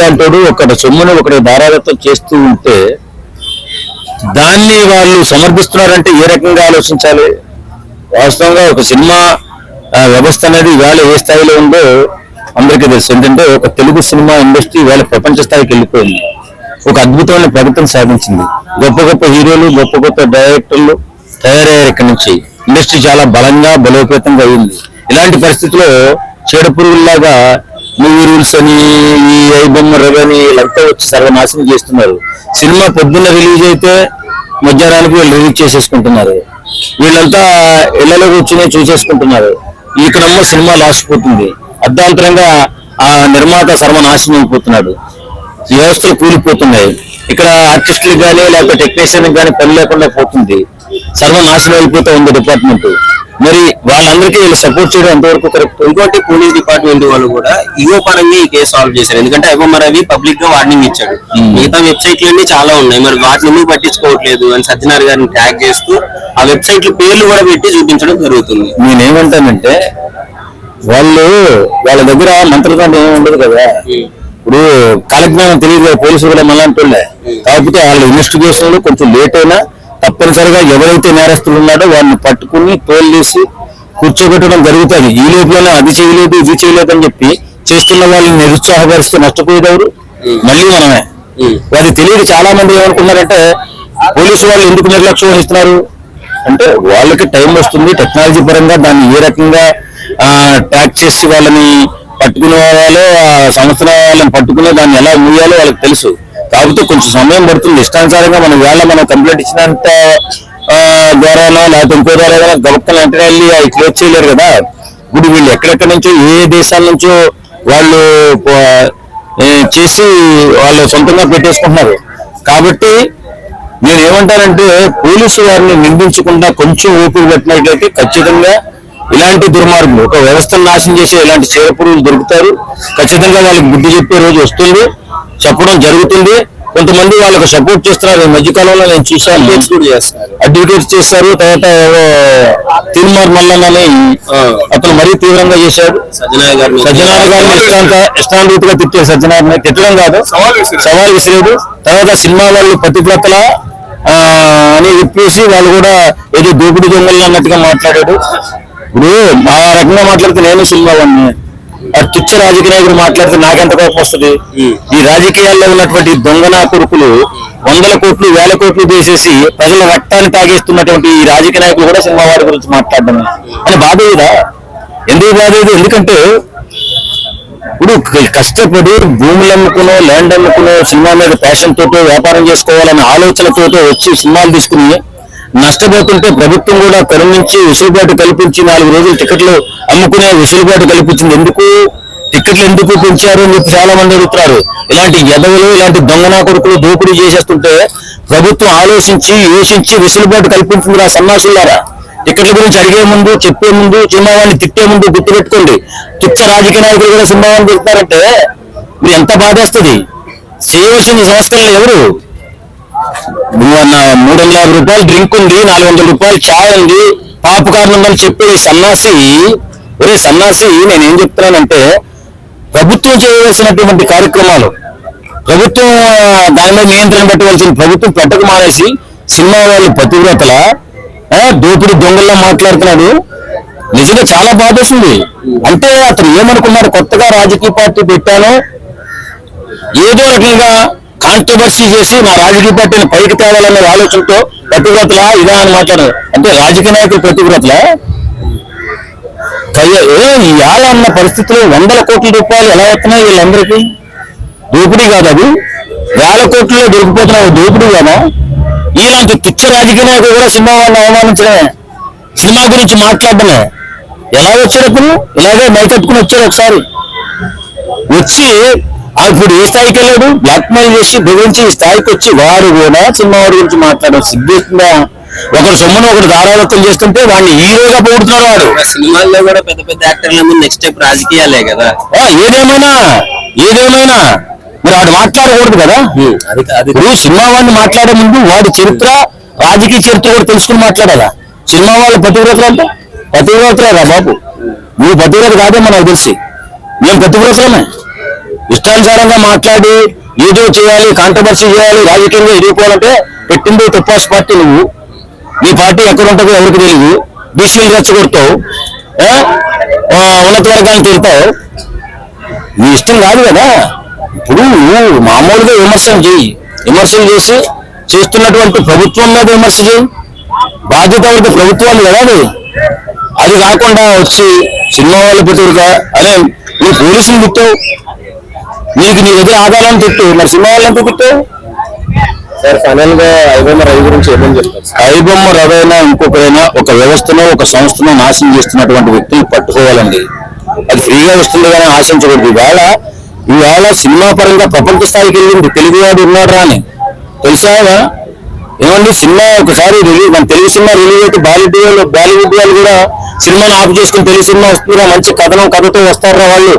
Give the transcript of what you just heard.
లాంటి ఒకటి సొమ్మును ఒకటి దారాదత్తం చేస్తూ ఉంటే దాన్ని వాళ్ళు సమర్థిస్తున్నారంటే ఏ రకంగా ఆలోచించాలి? వాస్తవంగా ఒక సినిమా వ్యవస్థ అనేది ఇవాళ ఏ స్థాయిలో ఉందో అందరికీ తెలుసు. ఏంటంటే ఒక తెలుగు సినిమా ఇండస్ట్రీ ఇవాళ ప్రపంచ స్థాయికి వెళ్ళిపోయింది, ఒక అద్భుతమైన ప్రగతిని సాధించింది. గొప్ప గొప్ప హీరోలు, గొప్ప గొప్ప డైరెక్టర్లు తయారయ్యారు. ఇక్కడి నుంచి ఇండస్ట్రీ చాలా బలంగా బలోపేతంగా అయింది. ఇలాంటి పరిస్థితుల్లో చీడపురుగుల్లాగా మూవీ రూల్స్ అని, ఈ ఐబొమ్మ రవని వీళ్ళంతా వచ్చి సర్వనాశనం చేస్తున్నారు. సినిమా పొద్దున్న రిలీజ్ అయితే మధ్యాహ్నానికి వీళ్ళు రిలీజ్ చేసేసుకుంటున్నారు. వీళ్ళంతా ఇళ్లలో కూర్చుని చూసేసుకుంటున్నారు. ఇక్కడమ్మ సినిమా లాస్ పోతుంది. అర్ధాంతరంగా ఆ నిర్మాత సర్వనాశనం అయిపోతున్నాడు. వ్యవస్థలు కూలిపోతున్నాయి. ఇక్కడ ఆర్టిస్టులకు కానీ లేకపోతే టెక్నీషియన్ కానీ పని లేకుండా పోతుంది. సర్వనాశనం అయిపోతూ ఉంది డిపార్ట్మెంట్. మరి వాళ్ళందరికీ వీళ్ళు సపోర్ట్ చేయడం ఎంతవరకు కరెక్ట్? ఇంకోటి పోలీస్ డిపార్ట్మెంట్ వాళ్ళు కూడా ఈగో పరంగా ఈ కేసు సాల్వ్ చేశారు. ఎందుకంటే ఐబొమ్మ రవి పబ్లిక్ గా వార్నింగ్ ఇచ్చాడు. మిగతా వెబ్సైట్లన్నీ చాలా ఉన్నాయి, మరి వాటిని ఎందుకు పట్టించుకోవట్లేదు అని సత్యనారాయణ గారిని ట్యాగ్ చేస్తూ ఆ వెబ్సైట్ల పేర్లు కూడా పెట్టి చూపించడం జరుగుతుంది. నేనేమంటానంటే వాళ్ళ దగ్గర మంత్రదండం ఏమి ఉండదు కదా. ఇప్పుడు కాలజ్ఞానం తెలియదు పోలీసులు కూడా మళ్ళంటే. కాకపోతే వాళ్ళ ఇన్వెస్టిగేషన్ లో కొంచెం లేట్ అయినా తప్పనిసరిగా ఎవరైతే నేరస్తులు ఉన్నాడో వాళ్ళని పట్టుకుని తోలు చేసి కూర్చోబెట్టడం జరుగుతుంది. ఈ లోపల అది చేయలేదు ఇది చేయలేదు అని చెప్పి చేస్తున్న వాళ్ళని నిరుత్సాహపరిస్తే నష్టపోయేది ఎవరు? మళ్ళీ మనమే. వాళ్ళకి తెలియదు. చాలా మంది ఏమనుకున్నారంటే పోలీసు వాళ్ళు ఎందుకు నిర్లక్ష్యం వహిస్తున్నారు అంటే వాళ్ళకి టైం వస్తుంది, టెక్నాలజీ పరంగా దాన్ని ఏ రకంగా ట్యాక్ చేసి వాళ్ళని పట్టుకునే వాళ్ళు, ఆ సంవత్సరం వాళ్ళని పట్టుకునే దాన్ని ఎలా మూయాలో వాళ్ళకి తెలుసు. కాకపోతే కొంచెం సమయం పడుతుంది. ఇష్టానుసారంగా మనం కంప్లైంట్ ఇచ్చినంత ద్వారానో లేకపోతే ఇంకో ద్వారా గొప్పలు వెంటనే వెళ్ళి అవి క్లోజ్ చేయలేరు కదా. ఇప్పుడు వీళ్ళు ఎక్కడెక్కడి నుంచో ఏ దేశాల నుంచో వాళ్ళు చేసి వాళ్ళు సొంతంగా పెట్టేసుకుంటున్నారు. కాబట్టి నేను ఏమంటానంటే పోలీసు వారిని నిందించకుండా కొంచెం ఊపిరి పెట్టినట్లయితే ఖచ్చితంగా ఇలాంటి దుర్మార్గులు, ఒక వ్యవస్థను నాశనం చేసే ఇలాంటి చీడపురుగులు దొరుకుతారు. ఖచ్చితంగా వాళ్ళకి బుద్ధి చెప్పే రోజు వస్తుంది, చెప్పడం జరుగుతుంది. కొంతమంది వాళ్ళకు సపోర్ట్ చేస్తున్నారు. ఈ మధ్యకాలంలో నేను చూసాను, అడ్వకేట్స్ చేస్తారు. తర్వాత తిరుమార్ మల్లన్నని అతను మరీ తీవ్రంగా చేశాడు. సత్యనారాయణ గారిని ఇష్టానురీతిగా తిట్టారు. సత్యనారాయణ తిట్టడం కాదు, సవాల్ విసిరాడు. తర్వాత సినిమా వాళ్ళు పతివ్రతల అని చెప్పేసి వాళ్ళు కూడా ఏదో దూకుడు దొంగలు అన్నట్టుగా మాట్లాడాడు. ఇప్పుడు ఆ రకంగా మాట్లాడితే నేను సినిమా వాడిని, తుచ్చ రాజకీయ నాయకుడు మాట్లాడితే నాకెంత కోపం వస్తుంది? ఈ రాజకీయాల్లో ఉన్నటువంటి దొంగనా కొడుకులు 100 కోట్లు 1000 కోట్లు తీసేసి ప్రజల రక్తాన్ని తాగేస్తున్నటువంటి ఈ రాజకీయ నాయకులు కూడా సినిమా వాడి గురించి మాట్లాడడం అని బాధేదా? ఎందుకు బాధేది? ఎందుకంటే ఇప్పుడు కష్టపడి భూములు అమ్ముకునో ల్యాండ్ అమ్ముకునో సినిమా మీద ప్యాషన్ తోటో వ్యాపారం చేసుకోవాలనే ఆలోచనతోటో వచ్చి సినిమాలు తీసుకుని నష్టపోతుంటే ప్రభుత్వం కూడా కరుణించి వెసులుబాటు కల్పించి 4 రోజులు టికెట్లు అమ్ముకునే వెసులుబాటు కల్పించింది. ఎందుకు టికెట్లు ఎందుకు పెంచారు అని చెప్పి చాలా మంది అడుగుతున్నారు. ఇలాంటి ఎదవలు, ఇలాంటి దొంగనా కొడుకులు దోపిడీ చేసేస్తుంటే ప్రభుత్వం ఆలోచించి యోచించి వెసులుబాటు కల్పించింది. ఆ సన్నాసులారా, టికెట్ల గురించి అడిగే ముందు, చెప్పే ముందు, సినిమా వాళ్ళని తిట్టే ముందు గుర్తుపెట్టుకోండి. తుచ్చ రాజకీయ నాయకులు కూడా సినిమా వాళ్ళని తిడతారంటే మీరు ఎంత బాధేస్తుంది? చేయవలసిన సంస్కరణలు ఎవరు? 350 రూపాయలు డ్రింక్ ఉంది, 400 రూపాయలు ఛాయ్ ఉంది, పాపకార్న్ ఉందని చెప్పేది సన్నాసి. ఒరే సన్నాసి, నేనేం చెప్తున్నానంటే ప్రభుత్వం చేయవలసినటువంటి కార్యక్రమాలు ప్రభుత్వం దాని మీద నియంత్రణ పెట్టవలసిన ప్రభుత్వం పెట్టక మానేసి సినిమా వాళ్ళు పతివ్రతల దోపిడి దొంగల్లో మాట్లాడుతున్నాడు. నిజంగా చాలా బాధేసింది. అంటే అతను ఏమనుకున్నాడు, కొత్తగా రాజకీయ పార్టీ పెట్టాను, ఏదో రకంగా కాంట్రవర్సీ చేసి నా రాజకీయ పార్టీని పైకి తేవాలనే ఆలోచనతో పతివ్రతల ఇదా అని మాట్లాడారు. అంటే రాజకీయ నాయకులు పతివ్రతల ఇవాళ అన్న పరిస్థితుల్లో 100 కోట్ల రూపాయలు ఎలా వస్తున్నాయి వీళ్ళందరికీ? దోపిడీ కాదు అది, 1000 కోట్లలో దొరికిపోతున్న దోపిడీ కదా. ఇలాంటి తుచ్చ రాజకీయ నాయకులు కూడా సినిమా వాళ్ళని అవమానించడమే, సినిమా గురించి మాట్లాడడమే. ఎలా వచ్చేటప్పుడు ఇలాగే మైకట్టుకుని వచ్చారు. ఒకసారి వచ్చి ఇప్పుడు ఏ స్థాయికి వెళ్ళాడు? బ్లాక్మెయిల్ చేసి బెదిరించి ఈ స్థాయికి వచ్చి వాడు కూడా సినిమా వాడి గురించి మాట్లాడడం సిగ్గుతుందా? ఒకరు సొమ్మును ఒకరు దారాదత్తం చేస్తుంటే వాడిని హీరోగా పోడుతున్నాడు. వాడు సినిమాల్లో కూడా పెద్ద పెద్ద యాక్టర్ల ముందు నెక్స్ట్ స్టెప్ రాజకీయాలే కదా. ఏదేమైనా మరి వాడు మాట్లాడకూడదు కదా. ఇప్పుడు సినిమా వాడిని మాట్లాడే ముందు వాడి చరిత్ర, రాజకీయ చరిత్ర కూడా తెలుసుకుని మాట్లాడాలా. సినిమా వాళ్ళు పతివ్రతలు అంటే పతివ్రతలేరా బాబు? నువ్వు పతివ్రత కాదేమో నాకు తెలిసి, మేము పతివ్రతలమే. ఇష్టానుసారంగా మాట్లాడి ఏదో చేయాలి, కాంట్రవర్సీ చేయాలి, రాజకీయంగా ఎదిగిపోవాలంటే పెట్టింది తుపాస్ పార్టీ. నువ్వు నీ పార్టీ ఎక్కడ ఉంటుందో ఎవరికి తెలియదు. బీసీలు రెచ్చగొడతావు, ఉన్నత వర్గాలను తింటావు. నీ ఇష్టం కాదు కదా. ఇప్పుడు నువ్వు మామూలుగా విమర్శలు చేయి, విమర్శలు చేసి చేస్తున్నటువంటి ప్రభుత్వం మీద విమర్శ చేయి. బాధ్యత ఉంటే ప్రభుత్వాలు కదా అది. అది కాకుండా వచ్చి సినిమా వాళ్ళ పెట్టుగా అదే నువ్వు పోలీసులు తిట్టావు, నీకు నీ దగ్గర ఆధారం తిట్టు, మరి సినిమా వాళ్ళంతా తిట్టావు. సార్ ఫైనల్ గా ఐబొమ్మ రవి గురించి ఏమని చెప్తారు? ఐబొమ్మ రవైనా ఇంకొకరైనా ఒక వ్యవస్థను, ఒక సంస్థను నాశనం చేస్తున్నటువంటి వ్యక్తిని పట్టుకోవాలండి. అది ఫ్రీగా వస్తుంది కానీ ఆశించకూడదు. ఇవాళ సినిమా పరంగా ప్రపంచ స్థాయికి వెళ్ళింది. తెలుగువాడు ఉన్నాడు అని తెలుసా? ఏమండి సినిమా ఒకసారి రిలీజ్, మన తెలుగు సినిమా రిలీజ్ అయితే బాలీవుడ్ వాళ్ళు కూడా సినిమాను ఆఫ్ చేసుకుని తెలుగు సినిమా వస్తుందా, మంచి కథతో వస్తారా వాళ్ళు